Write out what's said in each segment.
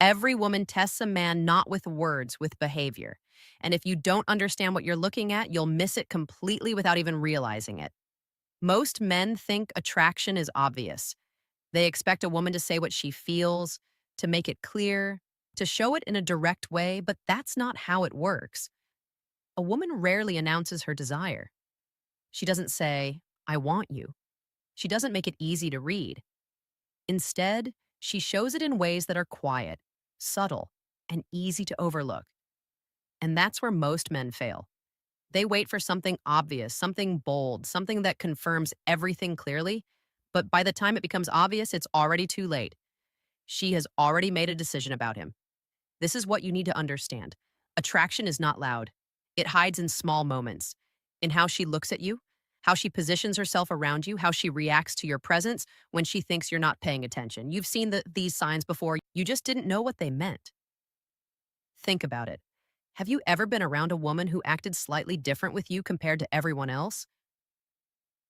Every woman tests a man not with words, with behavior. And if you don't understand what you're looking at, you'll miss it completely without even realizing it. Most men think attraction is obvious. They expect a woman to say what she feels, to make it clear, to show it in a direct way, but that's not how it works. A woman rarely announces her desire. She doesn't say, I want you. She doesn't make it easy to read. Instead, she shows it in ways that are quiet, subtle, and easy to overlook. And that's where most men fail. They wait for something obvious, something bold, something that confirms everything clearly, but by the time it becomes obvious, it's already too late. She has already made a decision about him. This is what you need to understand. Attraction is not loud. It hides in small moments, in how she looks at you, how she positions herself around you, how she reacts to your presence when she thinks you're not paying attention. You've seen these signs before. You just didn't know what they meant. Think about it. Have you ever been around a woman who acted slightly different with you compared to everyone else?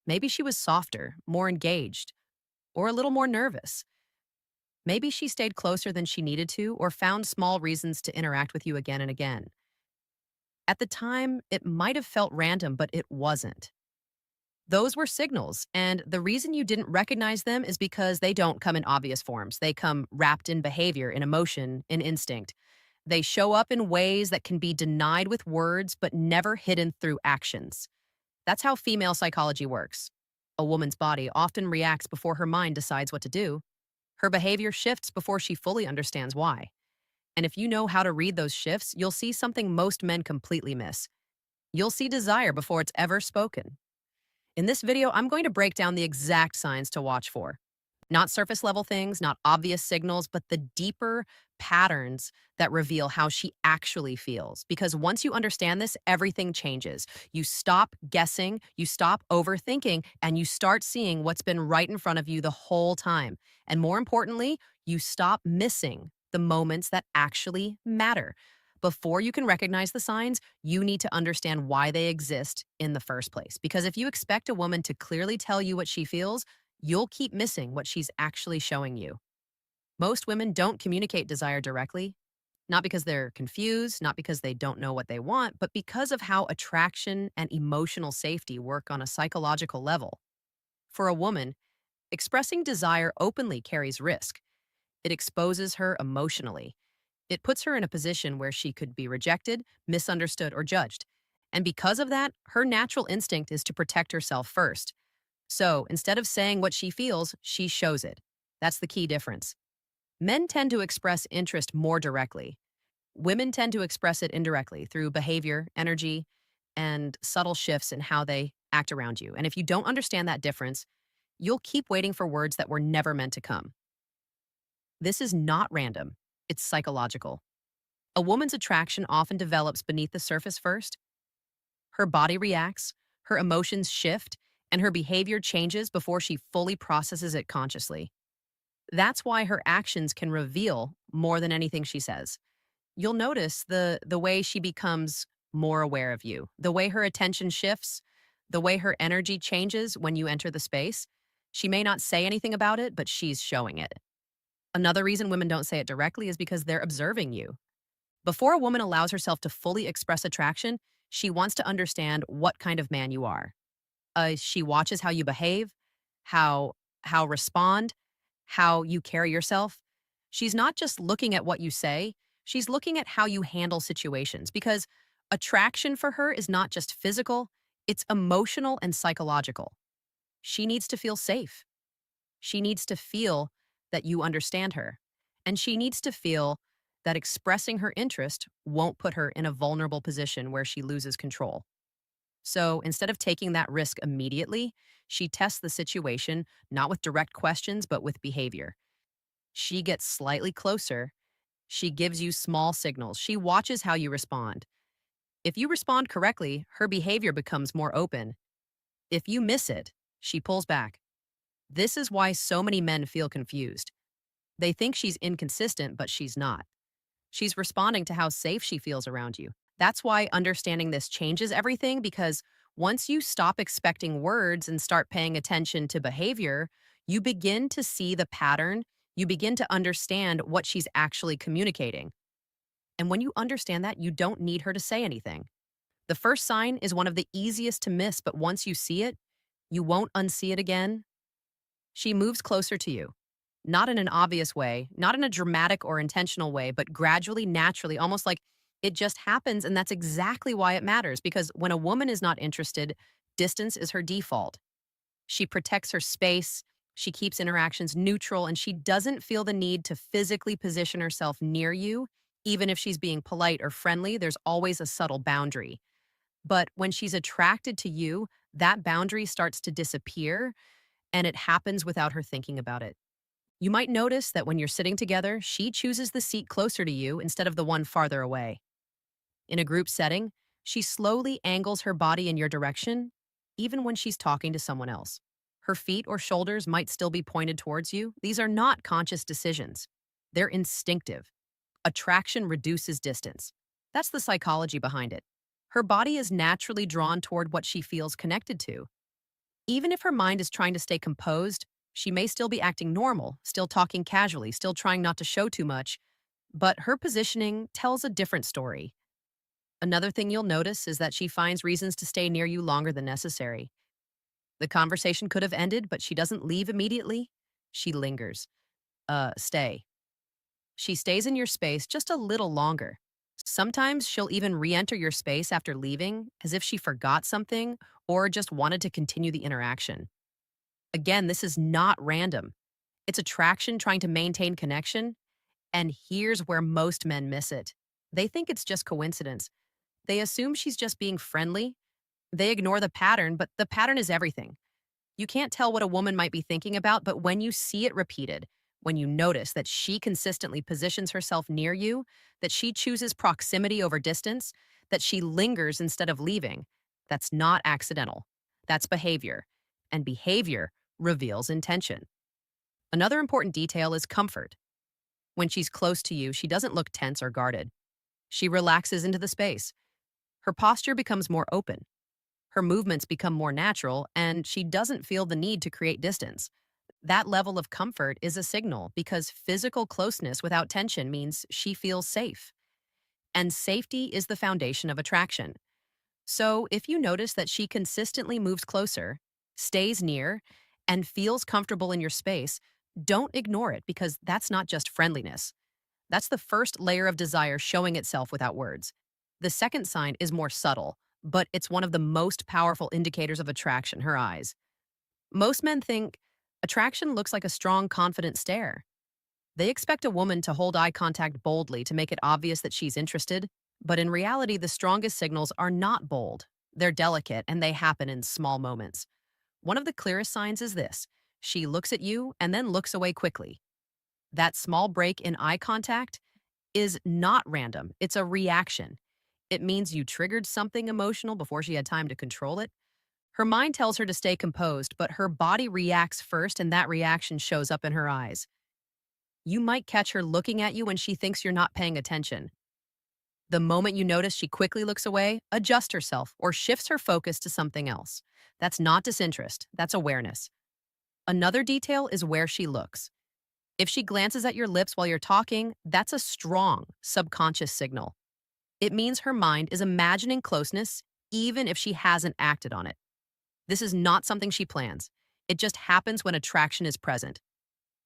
Maybe she was softer, more engaged, or a little more nervous. Maybe she stayed closer than she needed to or found small reasons to interact with you again and again. At the time, it might have felt random, but it wasn't. Those were signals, and the reason you didn't recognize them is because they don't come in obvious forms. They come wrapped in behavior, in emotion, in instinct. They show up in ways that can be denied with words, but never hidden through actions. That's how female psychology works. A woman's body often reacts before her mind decides what to do. Her behavior shifts before she fully understands why. And if you know how to read those shifts, you'll see something most men completely miss. You'll see desire before it's ever spoken. In this video, I'm going to break down the exact signs to watch for. Not surface level things, not obvious signals, but the deeper patterns that reveal how she actually feels. Because once you understand this, everything changes. You stop guessing, you stop overthinking, and you start seeing what's been right in front of you the whole time. And more importantly, you stop missing the moments that actually matter. Before you can recognize the signs, you need to understand why they exist in the first place. Because if you expect a woman to clearly tell you what she feels, you'll keep missing what she's actually showing you. Most women don't communicate desire directly, not because they're confused, not because they don't know what they want, but because of how attraction and emotional safety work on a psychological level. For a woman, expressing desire openly carries risk. It exposes her emotionally. It puts her in a position where she could be rejected, misunderstood, or judged. And because of that, her natural instinct is to protect herself first. So instead of saying what she feels, she shows it. That's the key difference. Men tend to express interest more directly. Women tend to express it indirectly through behavior, energy, and subtle shifts in how they act around you. And if you don't understand that difference, you'll keep waiting for words that were never meant to come. This is not random, it's psychological. A woman's attraction often develops beneath the surface first. Her body reacts, her emotions shift, and her behavior changes before she fully processes it consciously. That's why her actions can reveal more than anything she says. You'll notice the way she becomes more aware of you, the way her attention shifts, the way her energy changes when you enter the space. She may not say anything about it, but she's showing it. Another reason women don't say it directly is because they're observing you. Before a woman allows herself to fully express attraction, she wants to understand what kind of man you are. She watches how you behave, how respond, how you carry yourself. She's not just looking at what you say, she's looking at how you handle situations because attraction for her is not just physical, it's emotional and psychological. She needs to feel safe. She needs to feel that you understand her. And she needs to feel that expressing her interest won't put her in a vulnerable position where she loses control. So instead of taking that risk immediately, she tests the situation not with direct questions, but with behavior. She gets slightly closer. She gives you small signals. She watches how you respond. If you respond correctly, her behavior becomes more open. If you miss it, she pulls back. This is why so many men feel confused. They think she's inconsistent, but she's not. She's responding to how safe she feels around you. That's why understanding this changes everything because once you stop expecting words and start paying attention to behavior, you begin to see the pattern You begin to understand what she's actually communicating. And when you understand that, you don't need her to say anything. The first sign is one of the easiest to miss, but once you see it, you won't unsee it again. She moves closer to you. Not in an obvious way, not in a dramatic or intentional way, but gradually, naturally, almost like it just happens. And that's exactly why it matters, because when a woman is not interested, distance is her default. She protects her space, she keeps interactions neutral, and she doesn't feel the need to physically position herself near you. Even if she's being polite or friendly, there's always a subtle boundary. But when she's attracted to you, that boundary starts to disappear, and it happens without her thinking about it. You might notice that when you're sitting together, she chooses the seat closer to you instead of the one farther away. In a group setting, she slowly angles her body in your direction, even when she's talking to someone else. Her feet or shoulders might still be pointed towards you. These are not conscious decisions, they're instinctive. Attraction reduces distance. That's the psychology behind it. Her body is naturally drawn toward what she feels connected to. Even if her mind is trying to stay composed, she may still be acting normal, still talking casually, still trying not to show too much, but her positioning tells a different story. Another thing you'll notice is that she finds reasons to stay near you longer than necessary. The conversation could have ended, but she doesn't leave immediately. She lingers. Stay. She stays in your space just a little longer. Sometimes she'll even re enter your space after leaving, as if she forgot something or just wanted to continue the interaction. Again, this is not random. It's attraction trying to maintain connection, and here's where most men miss it. They think it's just coincidence. They assume she's just being friendly. They ignore the pattern, but the pattern is everything. You can't tell what a woman might be thinking about, but when you see it repeated, when you notice that she consistently positions herself near you, that she chooses proximity over distance, that she lingers instead of leaving, that's not accidental. That's behavior. And behavior reveals intention. Another important detail is comfort. When she's close to you, she doesn't look tense or guarded. She relaxes into the space. Her posture becomes more open. Her movements become more natural, and she doesn't feel the need to create distance. That level of comfort is a signal because physical closeness without tension means she feels safe. And safety is the foundation of attraction. So if you notice that she consistently moves closer, stays near, and feels comfortable in your space, don't ignore it because that's not just friendliness. That's the first layer of desire showing itself without words. The second sign is more subtle, but it's one of the most powerful indicators of attraction, her eyes. Most men think attraction looks like a strong, confident stare. They expect a woman to hold eye contact boldly to make it obvious that she's interested, but in reality, the strongest signals are not bold. They're delicate and they happen in small moments. One of the clearest signs is this: she looks at you and then looks away quickly. That small break in eye contact is not random, it's a reaction. It means you triggered something emotional before she had time to control it. Her mind tells her to stay composed, but her body reacts first, and that reaction shows up in her eyes. You might catch her looking at you when she thinks you're not paying attention. The moment you notice she quickly looks away, adjust herself or shifts her focus to something else. That's not disinterest, that's awareness. Another detail is where she looks. If she glances at your lips while you're talking, that's a strong subconscious signal. It means her mind is imagining closeness even if she hasn't acted on it. This is not something she plans. It just happens when attraction is present.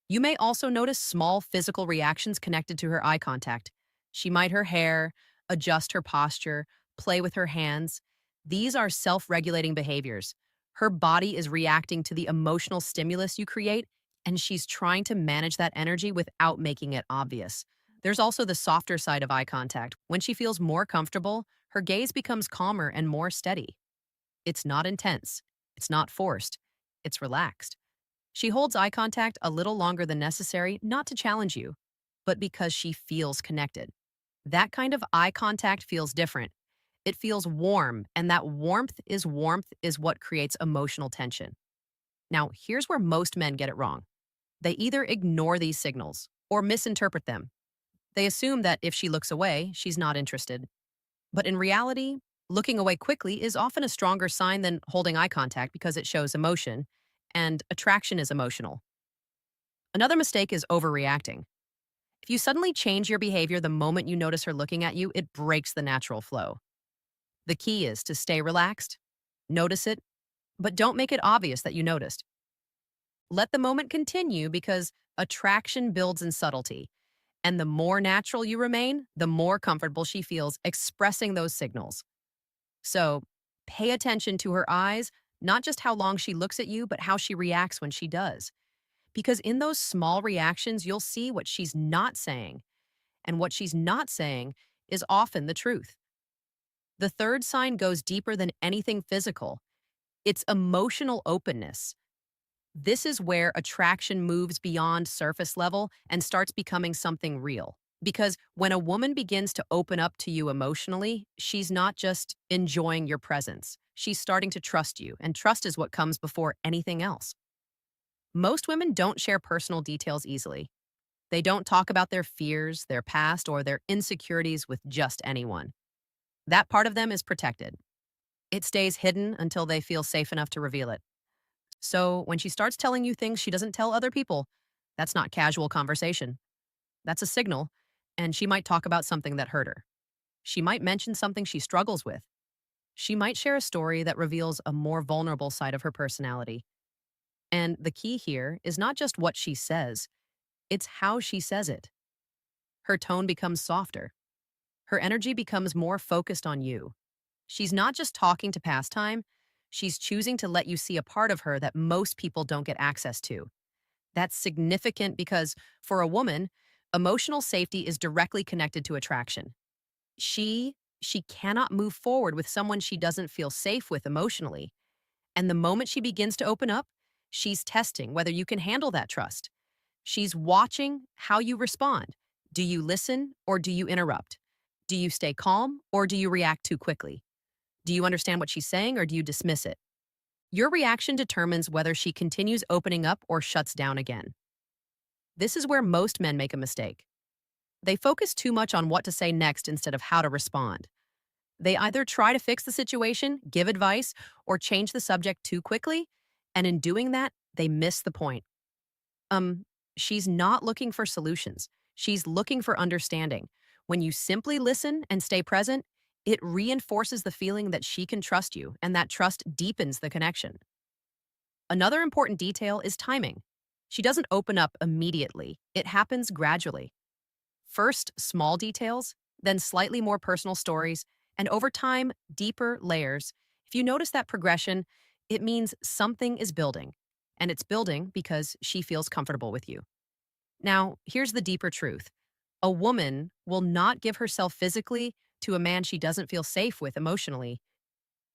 You may also notice small physical reactions connected to her eye contact. She might her hair, adjust her posture, play with her hands. These are self-regulating behaviors. Her body is reacting to the emotional stimulus you create, and she's trying to manage that energy without making it obvious. There's also the softer side of eye contact. When she feels more comfortable, her gaze becomes calmer and more steady. It's not intense. It's not forced. It's relaxed. She holds eye contact a little longer than necessary, not to challenge you, but because she feels connected. That kind of eye contact feels different. It feels warm, and that warmth is what creates emotional tension. Now, here's where most men get it wrong. They either ignore these signals or misinterpret them. They assume that if she looks away, she's not interested. But in reality, looking away quickly is often a stronger sign than holding eye contact because it shows emotion, and attraction is emotional. Another mistake is overreacting. If you suddenly change your behavior the moment you notice her looking at you, it breaks the natural flow. The key is to stay relaxed, notice it, but don't make it obvious that you noticed. Let the moment continue because attraction builds in subtlety. And the more natural you remain, the more comfortable she feels expressing those signals. So pay attention to her eyes, not just how long she looks at you, but how she reacts when she does. Because in those small reactions, you'll see what she's not saying. And what she's not saying is often the truth. The third sign goes deeper than anything physical. It's emotional openness. This is where attraction moves beyond surface level and starts becoming something real. Because when a woman begins to open up to you emotionally, she's not just enjoying your presence. She's starting to trust you, and trust is what comes before anything else. Most women don't share personal details easily. They don't talk about their fears, their past, or their insecurities with just anyone. That part of them is protected. It stays hidden until they feel safe enough to reveal it. So when she starts telling you things she doesn't tell other people, that's not casual conversation. That's a signal, and she might talk about something that hurt her. She might mention something she struggles with. She might share a story that reveals a more vulnerable side of her personality. And the key here is not just what she says, it's how she says it. Her tone becomes softer. Her energy becomes more focused on you. She's not just talking to pass time, she's choosing to let you see a part of her that most people don't get access to. That's significant because, for a woman, emotional safety is directly connected to attraction. She cannot move forward with someone she doesn't feel safe with emotionally. And the moment she begins to open up, she's testing whether you can handle that trust. She's watching how you respond. Do you listen or do you interrupt? Do you stay calm or do you react too quickly? Do you understand what she's saying or do you dismiss it? Your reaction determines whether she continues opening up or shuts down again. This is where most men make a mistake. They focus too much on what to say next instead of how to respond. They either try to fix the situation, give advice, or change the subject too quickly, and in doing that, they miss the point. Um, she's not looking for solutions. She's looking for understanding. When you simply listen and stay present, it reinforces the feeling that she can trust you, and that trust deepens the connection. Another important detail is timing. She doesn't open up immediately. It happens gradually. First, small details, then slightly more personal stories, and over time, deeper layers. If you notice that progression, it means something is building. And it's building because she feels comfortable with you. Now, here's the deeper truth. A woman will not give herself physically to a man she doesn't feel safe with emotionally.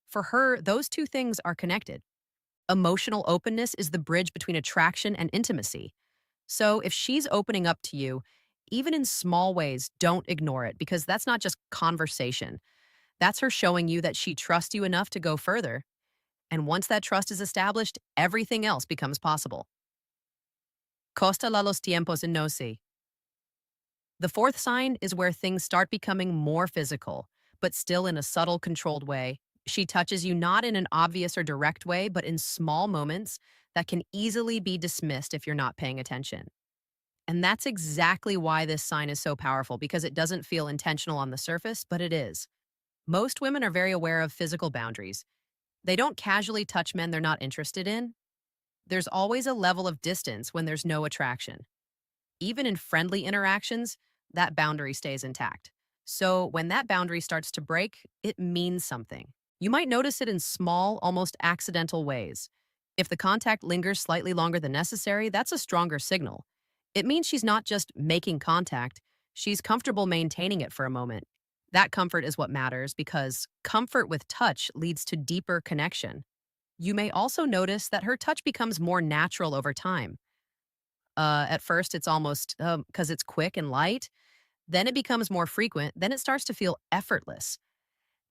For her, those two things are connected. Emotional openness is the bridge between attraction and intimacy. So if she's opening up to you, even in small ways, don't ignore it because that's not just conversation. That's her showing you that she trusts you enough to go further. And once that trust is established, everything else becomes possible. Costa la los tiempos en no si. The fourth sign is where things start becoming more physical, but still in a subtle, controlled way. She touches you not in an obvious or direct way, but in small moments that can easily be dismissed if you're not paying attention. And that's exactly why this sign is so powerful, because it doesn't feel intentional on the surface, but it is. Most women are very aware of physical boundaries. They don't casually touch men they're not interested in. There's always a level of distance when there's no attraction. Even in friendly interactions, that boundary stays intact. So when that boundary starts to break, it means something. You might notice it in small, almost accidental ways. If the contact lingers slightly longer than necessary, that's a stronger signal. It means she's not just making contact, she's comfortable maintaining it for a moment. That comfort is what matters because comfort with touch leads to deeper connection. You may also notice that her touch becomes more natural over time. At first, it's almost because it's quick and light. Then it becomes more frequent. Then it starts to feel effortless.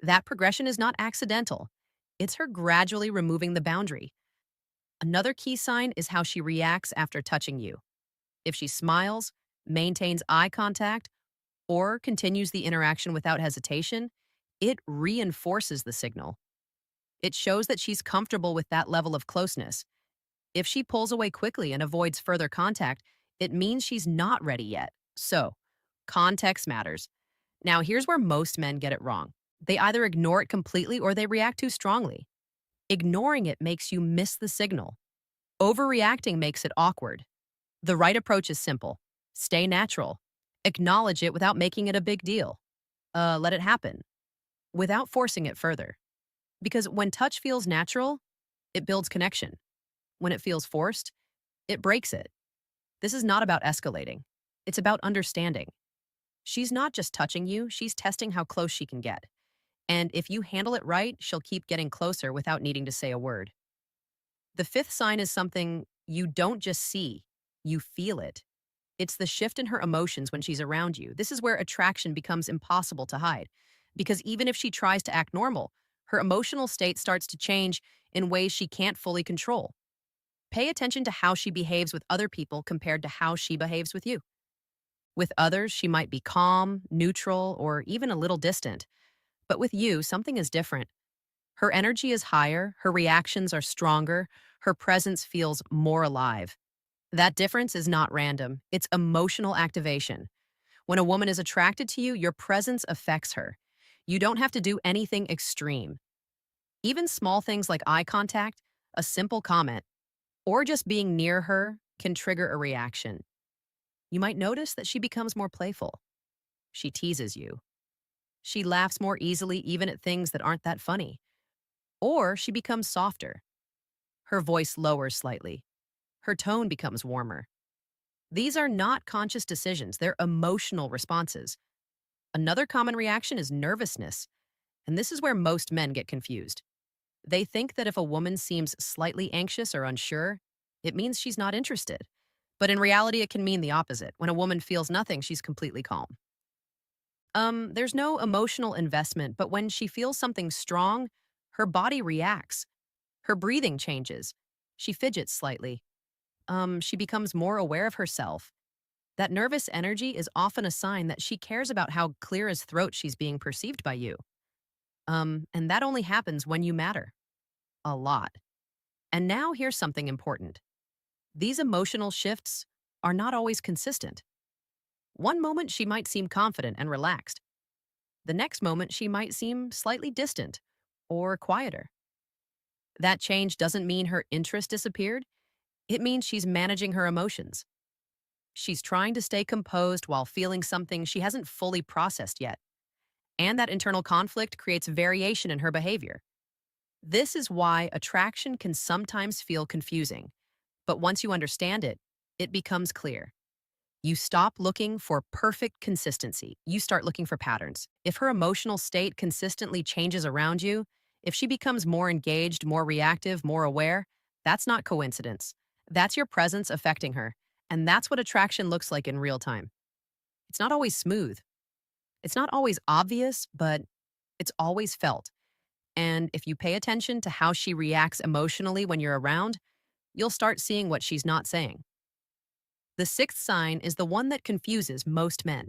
That progression is not accidental. It's her gradually removing the boundary. Another key sign is how she reacts after touching you. If she smiles, maintains eye contact, or continues the interaction without hesitation, it reinforces the signal. It shows that she's comfortable with that level of closeness. If she pulls away quickly and avoids further contact, it means she's not ready yet. So, context matters. Now, here's where most men get it wrong. They either ignore it completely or they react too strongly. Ignoring it makes you miss the signal. Overreacting makes it awkward. The right approach is simple: stay natural, acknowledge it without making it a big deal. Let it happen without forcing it further. Because when touch feels natural, it builds connection. When it feels forced, it breaks it. This is not about escalating, it's about understanding. She's not just touching you, she's testing how close she can get. And if you handle it right, she'll keep getting closer without needing to say a word. The fifth sign is something you don't just see, you feel it. It's the shift in her emotions when she's around you. This is where attraction becomes impossible to hide. Because even if she tries to act normal, her emotional state starts to change in ways she can't fully control. Pay attention to how she behaves with other people compared to how she behaves with you. With others, she might be calm, neutral, or even a little distant. But with you, something is different. Her energy is higher, her reactions are stronger, her presence feels more alive. That difference is not random, it's emotional activation. When a woman is attracted to you, your presence affects her. You don't have to do anything extreme. Even small things like eye contact, a simple comment, or just being near her can trigger a reaction. You might notice that she becomes more playful. She teases you. She laughs more easily even at things that aren't that funny. Or she becomes softer. Her voice lowers slightly. Her tone becomes warmer. These are not conscious decisions, they're emotional responses. Another common reaction is nervousness, and this is where most men get confused. They think that if a woman seems slightly anxious or unsure, it means she's not interested. But in reality, it can mean the opposite. When a woman feels nothing, she's completely calm. There's no emotional investment, but when she feels something strong, her body reacts. Her breathing changes. She fidgets slightly. She becomes more aware of herself. That nervous energy is often a sign that she cares about how clear as throat she's being perceived by you. And that only happens when you matter. A lot. And now here's something important. These emotional shifts are not always consistent. One moment she might seem confident and relaxed. The next moment she might seem slightly distant or quieter. That change doesn't mean her interest disappeared. It means she's managing her emotions. She's trying to stay composed while feeling something she hasn't fully processed yet. And that internal conflict creates variation in her behavior. This is why attraction can sometimes feel confusing. But once you understand it, it becomes clear. You stop looking for perfect consistency. You start looking for patterns. If her emotional state consistently changes around you, if she becomes more engaged, more reactive, more aware, that's not coincidence. That's your presence affecting her. And that's what attraction looks like in real time. It's not always smooth. It's not always obvious, but it's always felt. And if you pay attention to how she reacts emotionally when you're around, you'll start seeing what she's not saying. The sixth sign is the one that confuses most men.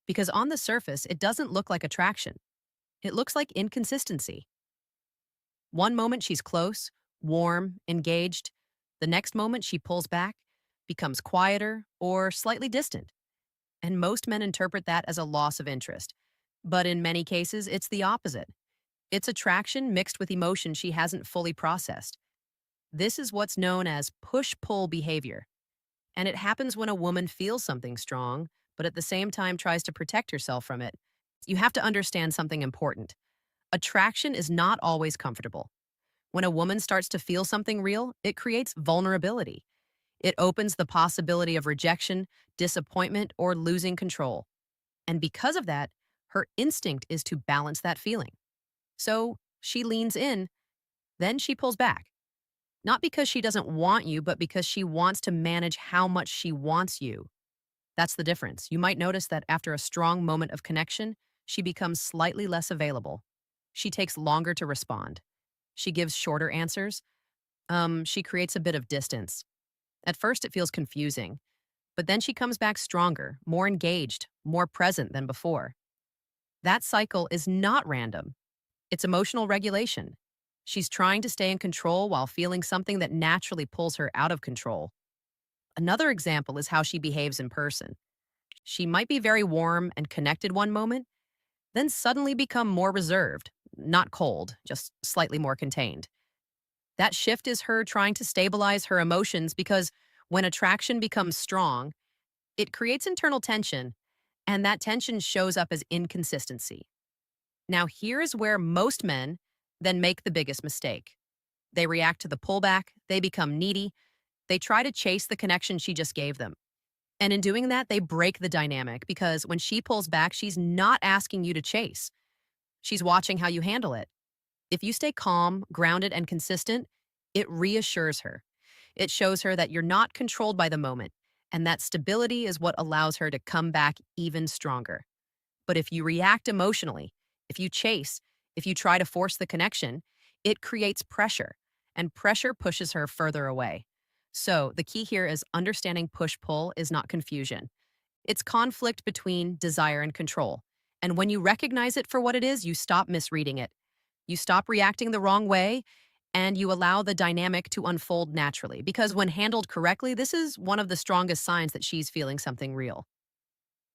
Because on the surface, it doesn't look like attraction. It looks like inconsistency. One moment she's close, warm, engaged. The next moment she pulls back, becomes quieter, or slightly distant. And most men interpret that as a loss of interest. But in many cases, it's the opposite. It's attraction mixed with emotion she hasn't fully processed. This is what's known as push-pull behavior. And it happens when a woman feels something strong, but at the same time tries to protect herself from it. You have to understand something important. Attraction is not always comfortable. When a woman starts to feel something real, it creates vulnerability. It opens the possibility of rejection, disappointment, or losing control. And because of that, her instinct is to balance that feeling. So she leans in, then she pulls back. Not because she doesn't want you, but because she wants to manage how much she wants you. That's the difference. You might notice that after a strong moment of connection, she becomes slightly less available. She takes longer to respond. She gives shorter answers. She creates a bit of distance. At first, it feels confusing, but then she comes back stronger, more engaged, more present than before. That cycle is not random. It's emotional regulation. She's trying to stay in control while feeling something that naturally pulls her out of control. Another example is how she behaves in person. She might be very warm and connected one moment, then suddenly become more reserved, not cold, just slightly more contained. That shift is her trying to stabilize her emotions because when attraction becomes strong, it creates internal tension, and that tension shows up as inconsistency. Now, here's where most men then make the biggest mistake. They react to the pullback, they become needy, they try to chase the connection she just gave them. And in doing that, they break the dynamic because when she pulls back, she's not asking you to chase. She's watching how you handle it. If you stay calm, grounded, and consistent, it reassures her. It shows her that you're not controlled by the moment, and that stability is what allows her to come back even stronger. But if you react emotionally, if you chase, if you try to force the connection, it creates pressure, and pressure pushes her further away. So the key here is understanding push pull is not confusion. It's conflict between desire and control. And when you recognize it for what it is, you stop misreading it. You stop reacting the wrong way, and you allow the dynamic to unfold naturally. Because when handled correctly, this is one of the strongest signs that she's feeling something real.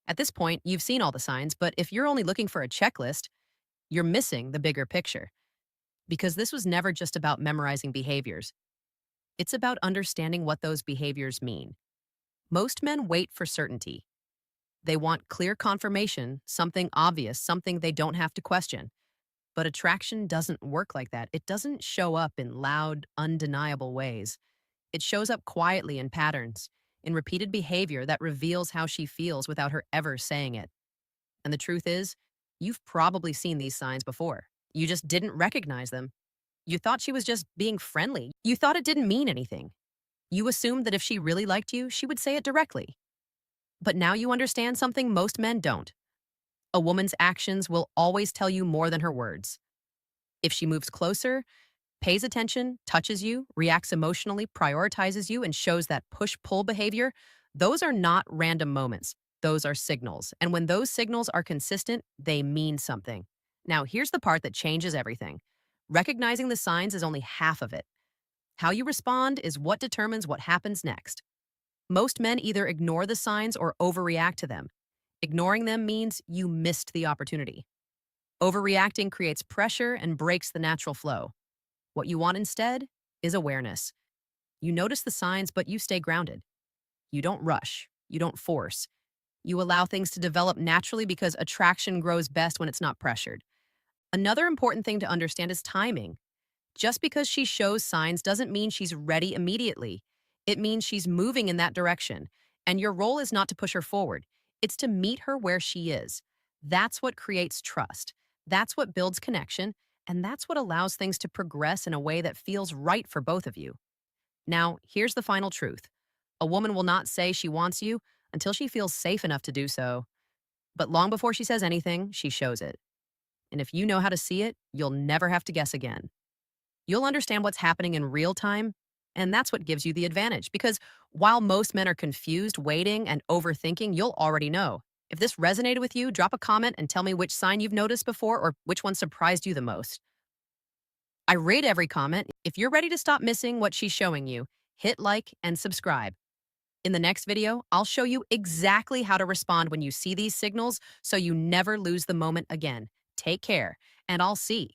At this point, you've seen all the signs, but if you're only looking for a checklist, you're missing the bigger picture. Because this was never just about memorizing behaviors, it's about understanding what those behaviors mean. Most men wait for certainty. They want clear confirmation, something obvious, something they don't have to question. But attraction doesn't work like that. It doesn't show up in loud, undeniable ways. It shows up quietly in patterns, in repeated behavior that reveals how she feels without her ever saying it. And the truth is, you've probably seen these signs before. You just didn't recognize them. You thought she was just being friendly. You thought it didn't mean anything. You assumed that if she really liked you, she would say it directly. But now you understand something most men don't. A woman's actions will always tell you more than her words. If she moves closer, pays attention, touches you, reacts emotionally, prioritizes you, and shows that push pull behavior, those are not random moments. Those are signals. And when those signals are consistent, they mean something. Now, here's the part that changes everything. Recognizing the signs is only half of it. How you respond is what determines what happens next. Most men either ignore the signs or overreact to them. Ignoring them means you missed the opportunity. Overreacting creates pressure and breaks the natural flow. What you want instead is awareness. You notice the signs, but you stay grounded. You don't rush. You don't force. You allow things to develop naturally because attraction grows best when it's not pressured. Another important thing to understand is timing. Just because she shows signs doesn't mean she's ready immediately. It means she's moving in that direction. And your role is not to push her forward, it's to meet her where she is. That's what creates trust. That's what builds connection. And that's what allows things to progress in a way that feels right for both of you. Now, here's the final truth. A woman will not say she wants you until she feels safe enough to do so. But long before she says anything, she shows it. And if you know how to see it, you'll never have to guess again. You'll understand what's happening in real time, and that's what gives you the advantage. Because while most men are confused, waiting, and overthinking, you'll already know. If this resonated with you, drop a comment and tell me which sign you've noticed before or which one surprised you the most. I rate every comment. If you're ready to stop missing what she's showing you, hit like and subscribe. In the next video, I'll show you exactly how to respond when you see these signals so you never lose the moment again. Take care, and I'll see